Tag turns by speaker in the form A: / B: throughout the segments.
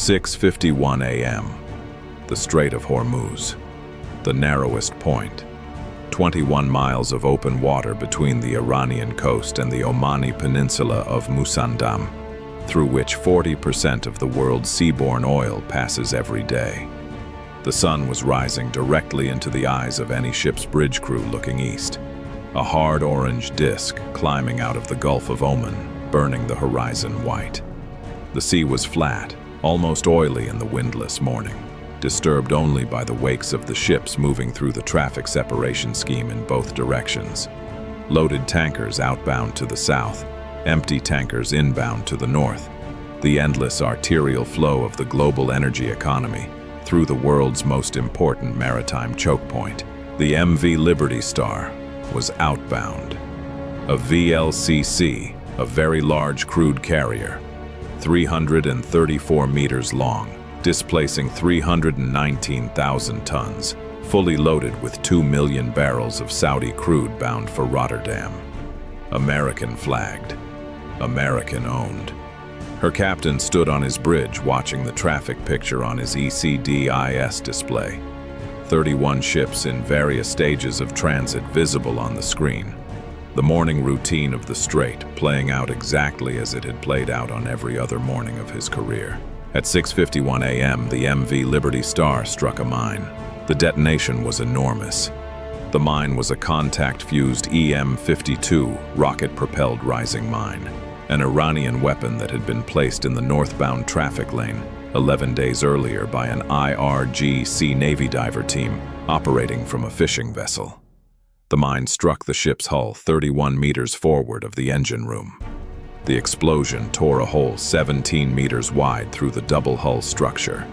A: 6:51 a.m. The Strait of Hormuz, the narrowest point. 21 miles of open water between the Iranian coast and the Omani peninsula of Musandam, through which 40% of the world's seaborne oil passes every day. The sun was rising directly into the eyes of any ship's bridge crew looking east, a hard orange disk climbing out of the Gulf of Oman, burning the horizon white. The sea was flat, almost oily in the windless morning, disturbed only by the wakes of the ships moving through the traffic separation scheme in both directions. Loaded tankers outbound to the south, empty tankers inbound to the north. The endless arterial flow of the global energy economy through the world's most important maritime choke point. The MV Liberty Star was outbound. A VLCC, a very large crude carrier, 334 meters long, displacing 319,000 tons, fully loaded with 2 million barrels of Saudi crude bound for Rotterdam. American flagged, American owned. Her captain stood on his bridge watching the traffic picture on his ECDIS display. 31 ships in various stages of transit visible on the screen. The morning routine of the strait playing out exactly as it had played out on every other morning of his career. At 6:51 a.m., the MV Liberty Star struck a mine. The detonation was enormous. The mine was a contact-fused EM-52 rocket-propelled rising mine, an Iranian weapon that had been placed in the northbound traffic lane 11 days earlier by an IRGC Navy diver team operating from a fishing vessel. The mine struck the ship's hull 31 meters forward of the engine room. The explosion tore a hole 17 meters wide through the double hull structure.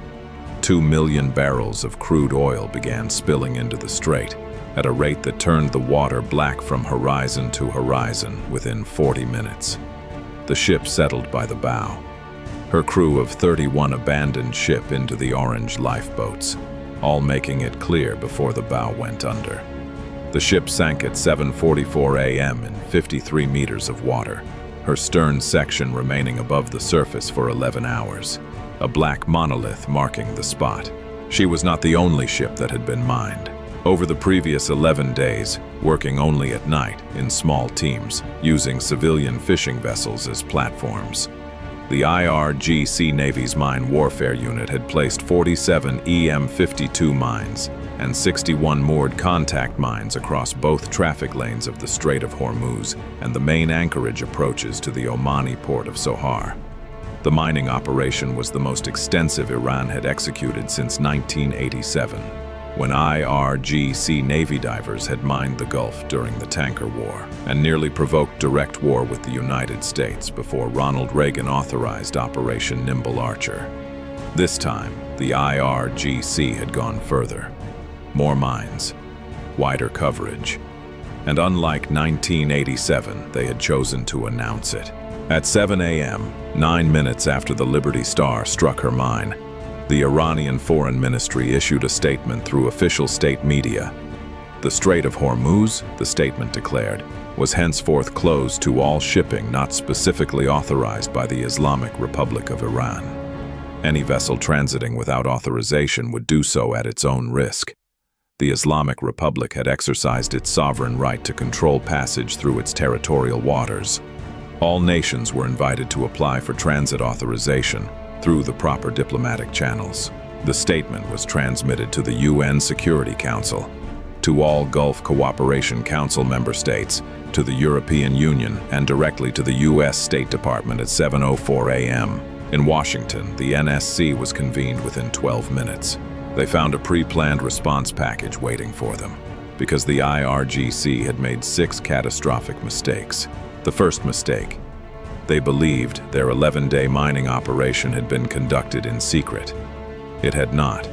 A: 2 million barrels of crude oil began spilling into the strait at a rate that turned the water black from horizon to horizon within 40 minutes. The ship settled by the bow. Her crew of 31 abandoned ship into the orange lifeboats, all making it clear before the bow went under. The ship sank at 7:44 a.m. in 53 meters of water, her stern section remaining above the surface for 11 hours, a black monolith marking the spot. She was not the only ship that had been mined. Over the previous 11 days, working only at night in small teams, using civilian fishing vessels as platforms, the IRGC Navy's Mine Warfare Unit had placed 47 EM-52 mines and 61 moored contact mines across both traffic lanes of the Strait of Hormuz and the main anchorage approaches to the Omani port of Sohar. The mining operation was the most extensive Iran had executed since 1987, when IRGC Navy divers had mined the Gulf during the tanker war and nearly provoked direct war with the United States before Ronald Reagan authorized Operation Nimble Archer. This time, the IRGC had gone further. More mines, wider coverage, and unlike 1987, they had chosen to announce it. At 7 a.m., 9 minutes after the Liberty Star struck her mine, the Iranian Foreign Ministry issued a statement through official state media. The Strait of Hormuz, the statement declared, was henceforth closed to all shipping not specifically authorized by the Islamic Republic of Iran. Any vessel transiting without authorization would do so at its own risk. The Islamic Republic had exercised its sovereign right to control passage through its territorial waters. All nations were invited to apply for transit authorization through the proper diplomatic channels. The statement was transmitted to the UN Security Council, to all Gulf Cooperation Council member states, to the European Union, and directly to the U.S. State Department at 7:04 a.m. In Washington, the NSC was convened within 12 minutes. They found a pre-planned response package waiting for them, because the IRGC had made 6 catastrophic mistakes. The first mistake: they believed their 11-day mining operation had been conducted in secret. It had not.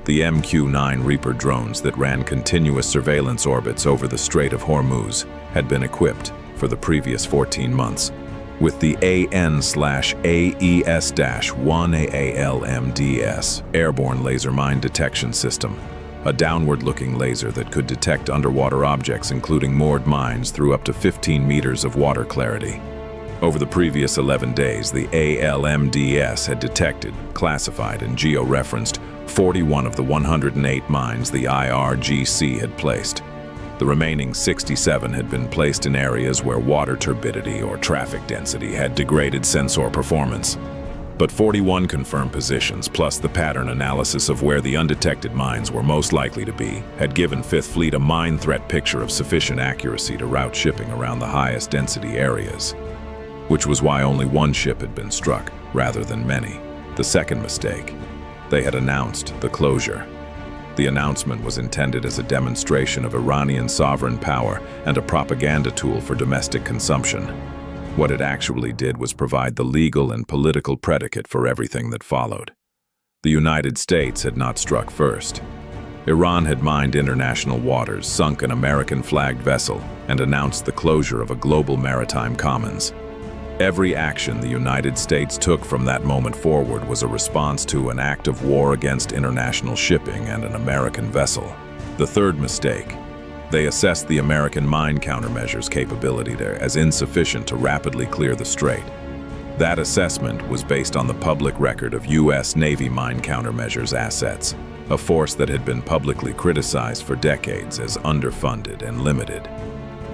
A: The MQ-9 Reaper drones that ran continuous surveillance orbits over the Strait of Hormuz had been equipped, for the previous 14 months, with the AN/AES-1AALMDS airborne laser mine detection system, a downward-looking laser that could detect underwater objects including moored mines through up to 15 meters of water clarity. Over the previous 11 days, the ALMDS had detected, classified, and geo-referenced 41 of the 108 mines the IRGC had placed. The remaining 67 had been placed in areas where water turbidity or traffic density had degraded sensor performance. But 41 confirmed positions, plus the pattern analysis of where the undetected mines were most likely to be, had given Fifth Fleet a mine threat picture of sufficient accuracy to route shipping around the highest density areas, which was why only one ship had been struck, rather than many. The second mistake: they had announced the closure. The announcement was intended as a demonstration of Iranian sovereign power and a propaganda tool for domestic consumption. What it actually did was provide the legal and political predicate for everything that followed. The United States had not struck first. Iran had mined international waters, sunk an American-flagged vessel, and announced the closure of a global maritime commons. Every action the United States took from that moment forward was a response to an act of war against international shipping and an American vessel. The third mistake: they assessed the American mine countermeasures capability there as insufficient to rapidly clear the strait. That assessment was based on the public record of U.S. Navy mine countermeasures assets, a force that had been publicly criticized for decades as underfunded and limited.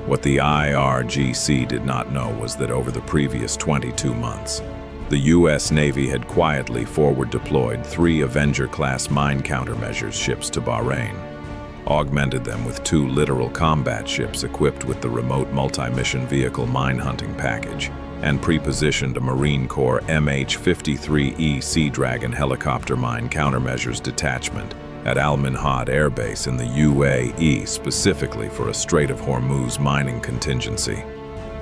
A: What the IRGC did not know was that over the previous 22 months, the U.S. Navy had quietly forward-deployed 3 Avenger-class mine countermeasures ships to Bahrain, augmented them with 2 littoral combat ships equipped with the remote multi-mission vehicle mine hunting package, and pre-positioned a Marine Corps MH-53E Sea Dragon helicopter mine countermeasures detachment at Al Minhad Air Base in the UAE specifically for a Strait of Hormuz mining contingency.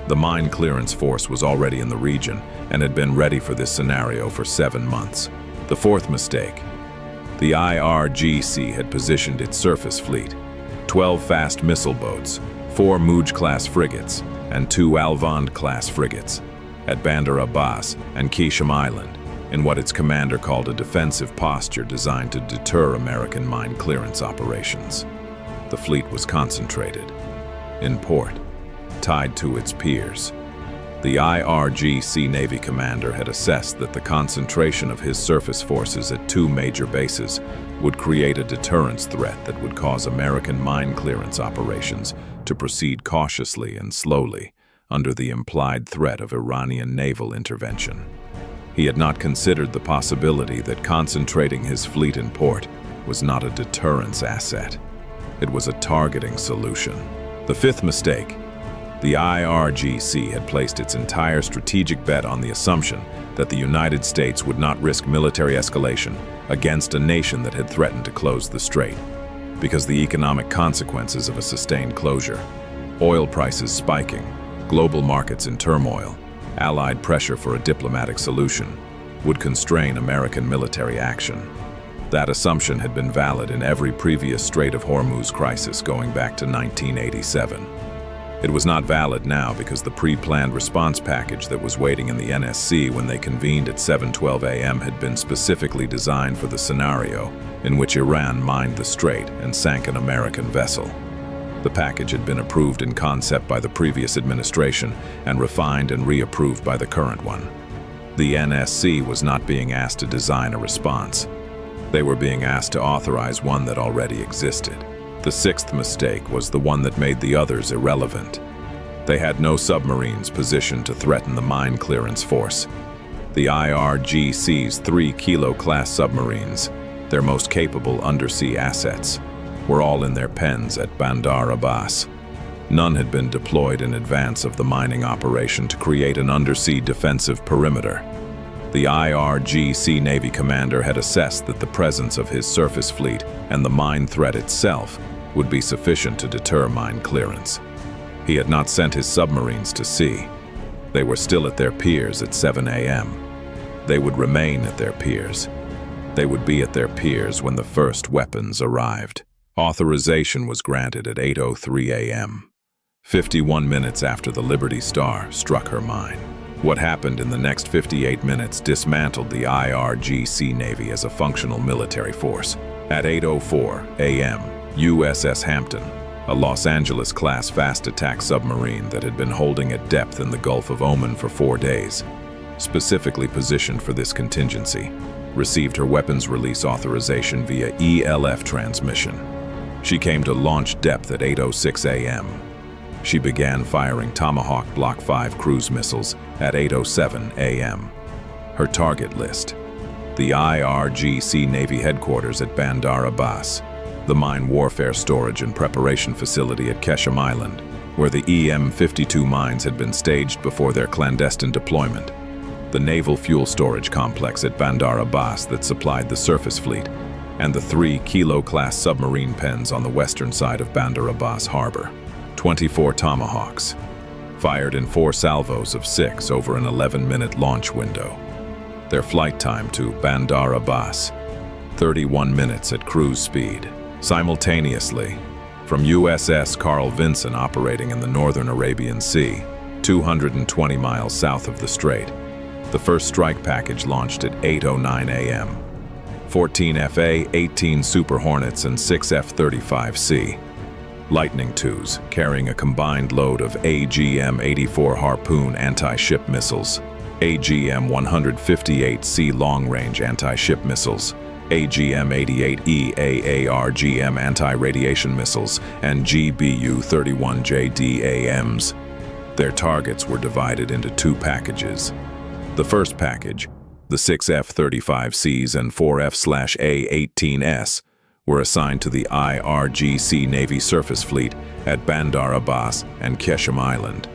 A: The mine clearance force was already in the region and had been ready for this scenario for 7 months. The fourth mistake: the IRGC had positioned its surface fleet, 12 fast missile boats, 4 Muj-class frigates, and 2 Alvand-class frigates, at Bandar Abbas and Qisham Island, in what its commander called a defensive posture designed to deter American mine clearance operations. The fleet was concentrated, in port, tied to its piers. The IRGC Navy commander had assessed that the concentration of his surface forces at 2 major bases would create a deterrence threat that would cause American mine clearance operations to proceed cautiously and slowly under the implied threat of Iranian naval intervention. He had not considered the possibility that concentrating his fleet in port was not a deterrence asset. It was a targeting solution. The fifth mistake: the IRGC had placed its entire strategic bet on the assumption that the United States would not risk military escalation against a nation that had threatened to close the strait, because the economic consequences of a sustained closure, oil prices spiking, global markets in turmoil, Allied pressure for a diplomatic solution, would constrain American military action. That assumption had been valid in every previous Strait of Hormuz crisis going back to 1987. It was not valid now because the pre-planned response package that was waiting in the NSC when they convened at 7:12 a.m. had been specifically designed for the scenario in which Iran mined the strait and sank an American vessel. The package had been approved in concept by the previous administration and refined and reapproved by the current one. The NSC was not being asked to design a response. They were being asked to authorize one that already existed. The sixth mistake was the one that made the others irrelevant. They had no submarines positioned to threaten the mine clearance force. The IRGC's 3 Kilo-class submarines, their most capable undersea assets, were all in their pens at Bandar Abbas. None had been deployed in advance of the mining operation to create an undersea defensive perimeter. The IRGC Navy commander had assessed that the presence of his surface fleet and the mine threat itself would be sufficient to deter mine clearance. He had not sent his submarines to sea. They were still at their piers at 7 a.m. They would remain at their piers. They would be at their piers when the first weapons arrived. Authorization was granted at 8:03 a.m., 51 minutes after the Liberty Star struck her mine. What happened in the next 58 minutes dismantled the IRGC Navy as a functional military force. At 8:04 a.m., USS Hampton, a Los Angeles-class fast-attack submarine that had been holding at depth in the Gulf of Oman for 4 days, specifically positioned for this contingency, received her weapons release authorization via ELF transmission. She came to launch depth at 8:06 a.m. She began firing Tomahawk Block 5 cruise missiles at 8:07 a.m. Her target list: the IRGC Navy headquarters at Bandar Abbas, the mine warfare storage and preparation facility at Qeshm Island, where the EM-52 mines had been staged before their clandestine deployment, the naval fuel storage complex at Bandar Abbas that supplied the surface fleet, and the 3 Kilo-class submarine pens on the western side of Bandar Abbas harbor. 24 Tomahawks, fired in 4 salvos of 6 over an 11-minute launch window. Their flight time to Bandar Abbas, 31 minutes at cruise speed. Simultaneously, from USS Carl Vinson operating in the northern Arabian Sea, 220 miles south of the strait, the first strike package launched at 8:09 a.m. 14 FA, 18 Super Hornets, and 6 F-35C Lightning IIs, carrying a combined load of AGM-84 Harpoon anti-ship missiles, AGM-158C long-range anti-ship missiles, AGM-88E AARGM anti-radiation missiles, and GBU-31JDAMs. Their targets were divided into 2 packages. The first package, the 6 F-35Cs and 4 F/A-18S, were assigned to the IRGC Navy surface fleet at Bandar Abbas and Qeshm Island.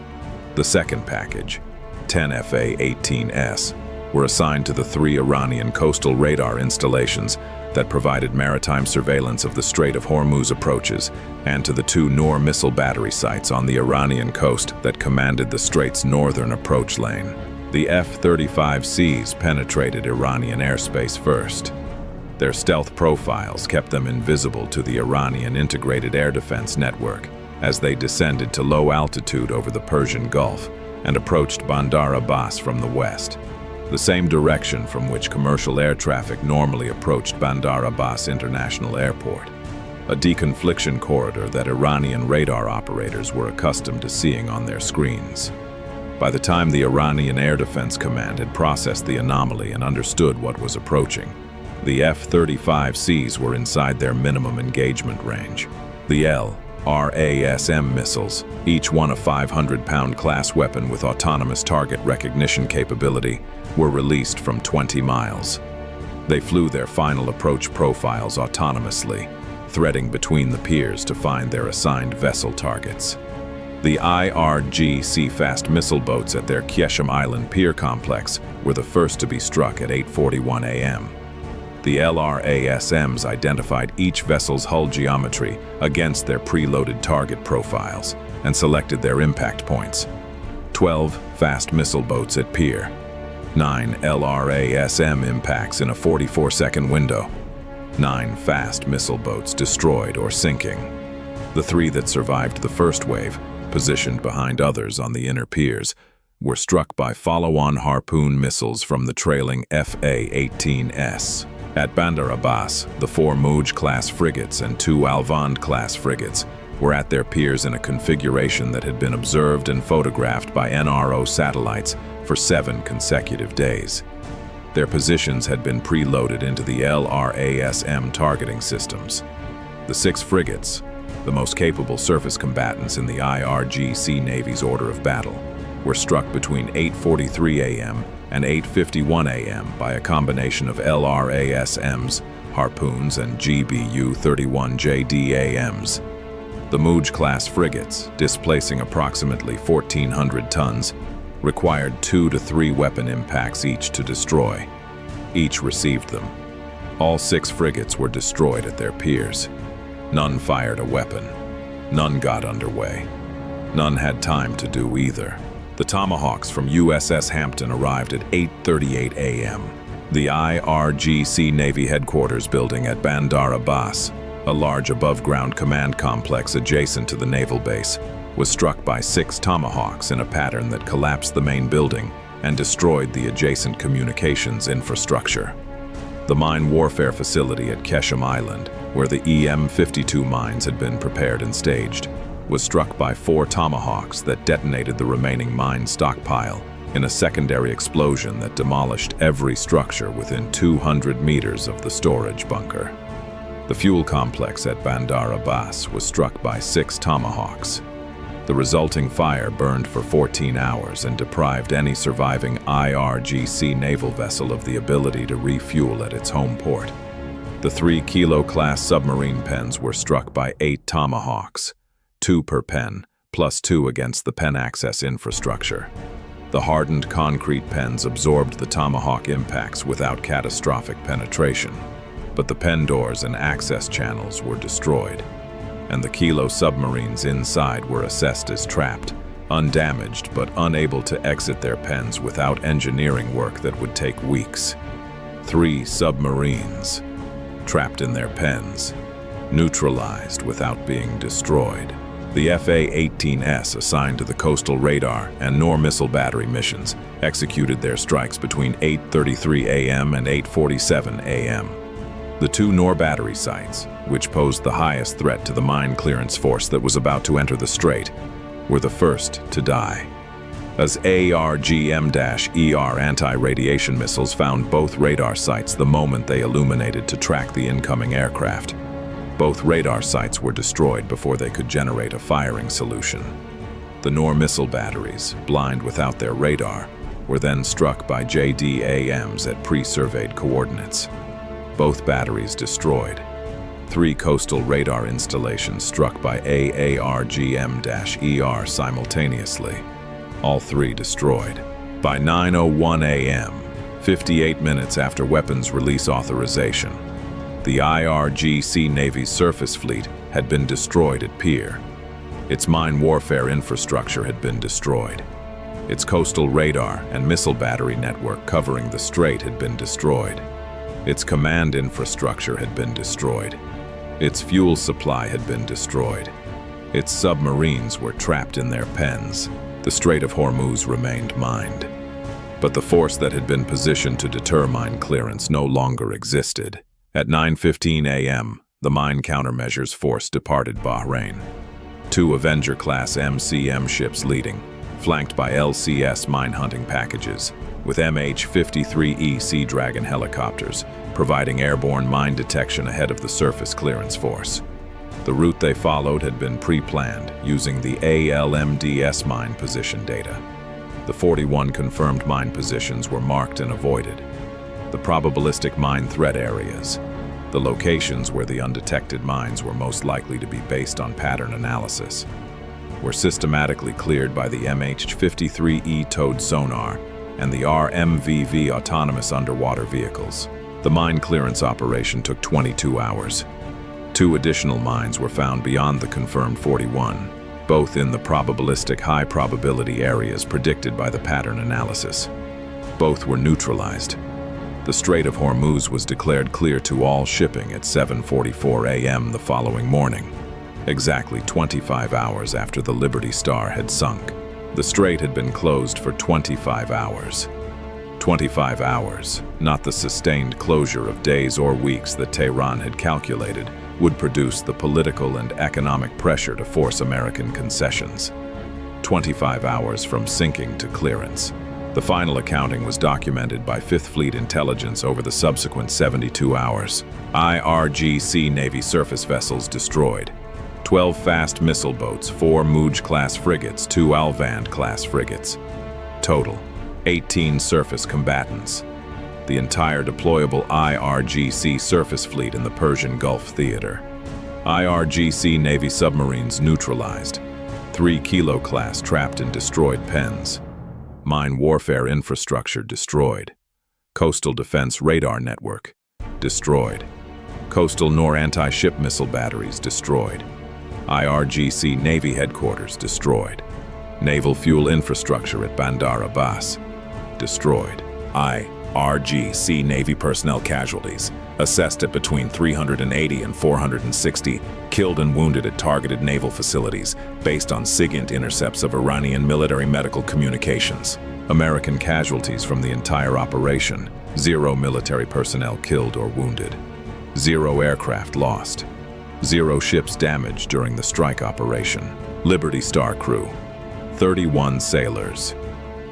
A: The second package, 10 FA-18S, were assigned to the 3 Iranian coastal radar installations that provided maritime surveillance of the Strait of Hormuz approaches, and to the 2 Noor missile battery sites on the Iranian coast that commanded the strait's northern approach lane. The F-35Cs penetrated Iranian airspace first. Their stealth profiles kept them invisible to the Iranian integrated air defense network as they descended to low altitude over the Persian Gulf and approached Bandar Abbas from the west, the same direction from which commercial air traffic normally approached Bandar Abbas International Airport, a deconfliction corridor that Iranian radar operators were accustomed to seeing on their screens. By the time the Iranian Air Defense Command had processed the anomaly and understood what was approaching, the F-35Cs were inside their minimum engagement range. The LRASM missiles, each one a 500-pound class weapon with autonomous target recognition capability, were released from 20 miles. They flew their final approach profiles autonomously, threading between the piers to find their assigned vessel targets. The IRGC fast missile boats at their Qeshm Island pier complex were the first to be struck at 8:41 a.m. The LRASMs identified each vessel's hull geometry against their preloaded target profiles and selected their impact points. 12 fast missile boats at pier, 9 LRASM impacts in a 44-second window, 9 fast missile boats destroyed or sinking. The 3 that survived the first wave, positioned behind others on the inner piers, were struck by follow-on Harpoon missiles from the trailing FA-18S. At Bandar Abbas, the 4 Mouj-class frigates and 2 Alvand-class frigates were at their piers in a configuration that had been observed and photographed by NRO satellites for 7 consecutive days. Their positions had been preloaded into the LRASM targeting systems. The 6 frigates, the most capable surface combatants in the IRGC Navy's order of battle, were struck between 8:43 a.m. and 8:51 a.m. by a combination of LRASMs, Harpoons, and GBU-31JDAMs. The Mouj-class frigates, displacing approximately 1,400 tons, required 2 to 3 weapon impacts each to destroy. Each received them. All 6 frigates were destroyed at their piers. None fired a weapon. None got underway. None had time to do either. The Tomahawks from USS Hampton arrived at 8:38 a.m. The IRGC Navy headquarters building at Bandar Abbas, a large above-ground command complex adjacent to the naval base, was struck by 6 Tomahawks in a pattern that collapsed the main building and destroyed the adjacent communications infrastructure. The mine warfare facility at Qeshm Island, where the EM-52 mines had been prepared and staged, was struck by 4 Tomahawks that detonated the remaining mine stockpile in a secondary explosion that demolished every structure within 200 meters of the storage bunker. The fuel complex at Bandar Abbas was struck by 6 Tomahawks. The resulting fire burned for 14 hours and deprived any surviving IRGC naval vessel of the ability to refuel at its home port. The 3 Kilo-class submarine pens were struck by 8 Tomahawks, 2 per pen, plus 2 against the pen access infrastructure. The hardened concrete pens absorbed the Tomahawk impacts without catastrophic penetration, but the pen doors and access channels were destroyed, and the Kilo submarines inside were assessed as trapped, undamaged but unable to exit their pens without engineering work that would take weeks. 3 submarines, trapped in their pens, neutralized without being destroyed. The FA-18S, assigned to the coastal radar and NOR missile battery missions, executed their strikes between 8:33 a.m. and 8:47 a.m. The 2 NOR battery sites, which posed the highest threat to the mine clearance force that was about to enter the strait, were the first to die. As ARGM-ER anti-radiation missiles found both radar sites the moment they illuminated to track the incoming aircraft. Both radar sites were destroyed before they could generate a firing solution. The NOR missile batteries, blind without their radar, were then struck by JDAMs at pre-surveyed coordinates. Both batteries destroyed. 3 coastal radar installations struck by AARGM-ER simultaneously. All 3 destroyed. By 9:01 a.m., 58 minutes after weapons release authorization, the IRGC Navy's surface fleet had been destroyed at pier. Its mine warfare infrastructure had been destroyed. Its coastal radar and missile battery network covering the strait had been destroyed. Its command infrastructure had been destroyed. Its fuel supply had been destroyed. Its submarines were trapped in their pens. The Strait of Hormuz remained mined. But the force that had been positioned to deter mine clearance no longer existed. At 9:15 a.m., the mine countermeasures force departed Bahrain. 2 Avenger-class MCM ships leading, flanked by LCS mine-hunting packages, with MH-53E Sea Dragon helicopters, providing airborne mine detection ahead of the surface clearance force. The route they followed had been pre-planned, using the ALMDS mine position data. The 41 confirmed mine positions were marked and avoided. The probabilistic mine threat areas, the locations where the undetected mines were most likely to be based on pattern analysis, were systematically cleared by the MH-53E towed sonar and the RMVV autonomous underwater vehicles. The mine clearance operation took 22 hours. 2 additional mines were found beyond the confirmed 41, both in the probabilistic high probability areas predicted by the pattern analysis. Both were neutralized. The Strait of Hormuz was declared clear to all shipping at 7:44 a.m. the following morning, exactly 25 hours after the Liberty Star had sunk. The strait had been closed for 25 hours. 25 hours, not the sustained closure of days or weeks that Tehran had calculated, would produce the political and economic pressure to force American concessions. 25 hours from sinking to clearance. The final accounting was documented by 5th Fleet Intelligence over the subsequent 72 hours. IRGC Navy surface vessels destroyed. 12 fast missile boats, 4 Muj-class frigates, 2 Alvand-class frigates. Total, 18 surface combatants. The entire deployable IRGC surface fleet in the Persian Gulf theater. IRGC Navy submarines neutralized. 3 Kilo-class trapped in destroyed pens. Mine warfare infrastructure destroyed. Coastal defense radar network destroyed. Coastal NOR anti-ship missile batteries destroyed. IRGC Navy headquarters destroyed. Naval fuel infrastructure at Bandar Abbas destroyed. IRGC Navy personnel casualties assessed at between 380 and 460 killed and wounded at targeted naval facilities based on SIGINT intercepts of Iranian military medical communications. American casualties from the entire operation, 0 military personnel killed or wounded. 0 aircraft lost. 0 ships damaged during the strike operation. Liberty Star crew, 31 sailors,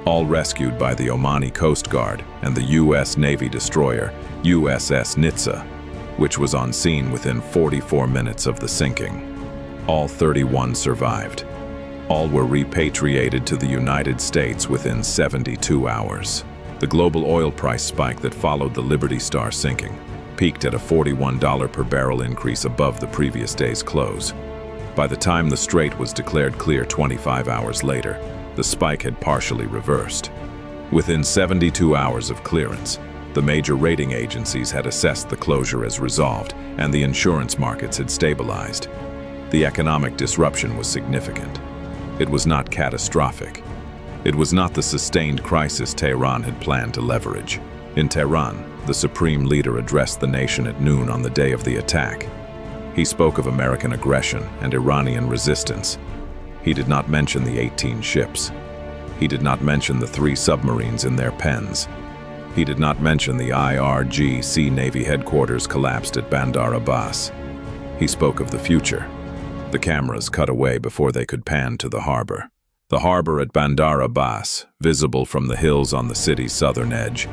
A: all rescued by the Omani Coast Guard and the U.S. Navy destroyer USS Nitsa, which was on scene within 44 minutes of the sinking. All 31 survived. All were repatriated to the United States within 72 hours. The global oil price spike that followed the Liberty Star sinking peaked at a $41 per barrel increase above the previous day's close. By the time the strait was declared clear 25 hours later, the spike had partially reversed. Within 72 hours of clearance, the major rating agencies had assessed the closure as resolved, and the insurance markets had stabilized. The economic disruption was significant. It was not catastrophic. It was not the sustained crisis Tehran had planned to leverage. In Tehran, the supreme leader addressed the nation at noon on the day of the attack. He spoke of American aggression and Iranian resistance. He did not mention the 18 ships. He did not mention the 3 submarines in their pens. He did not mention the IRGC Navy headquarters collapsed at Bandar Abbas. He spoke of the future. The cameras cut away before they could pan to the harbor. The harbor at Bandar Abbas, visible from the hills on the city's southern edge,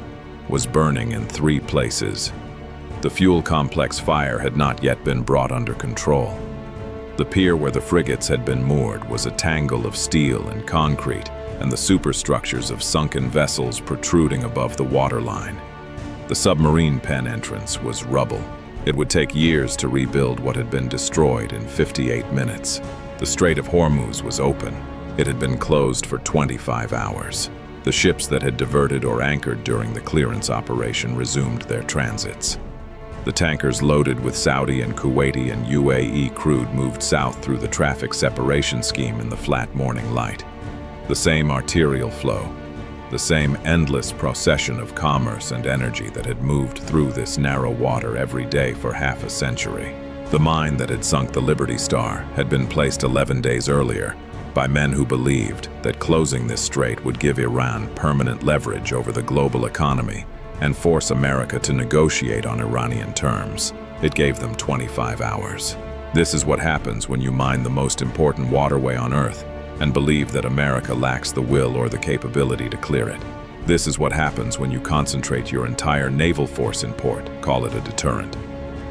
A: was burning in 3 places. The fuel complex fire had not yet been brought under control. The pier where the frigates had been moored was a tangle of steel and concrete, and the superstructures of sunken vessels protruding above the waterline. The submarine pen entrance was rubble. It would take years to rebuild what had been destroyed in 58 minutes. The Strait of Hormuz was open. It had been closed for 25 hours. The ships that had diverted or anchored during the clearance operation resumed their transits. The tankers loaded with Saudi and Kuwaiti and UAE crude moved south through the traffic separation scheme in the flat morning light. The same arterial flow, the same endless procession of commerce and energy that had moved through this narrow water every day for half a century. The mine that had sunk the Liberty Star had been placed 11 days earlier by men who believed that closing this strait would give Iran permanent leverage over the global economy and force America to negotiate on Iranian terms. It gave them 25 hours. This is what happens when you mine the most important waterway on Earth and believe that America lacks the will or the capability to clear it. This is what happens when you concentrate your entire naval force in port, call it a deterrent,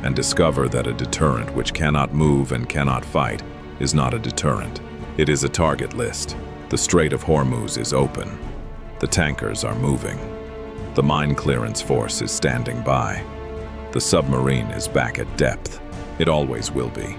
A: and discover that a deterrent which cannot move and cannot fight is not a deterrent. It is a target list. The Strait of Hormuz is open. The tankers are moving. The mine clearance force is standing by. The submarine is back at depth. It always will be.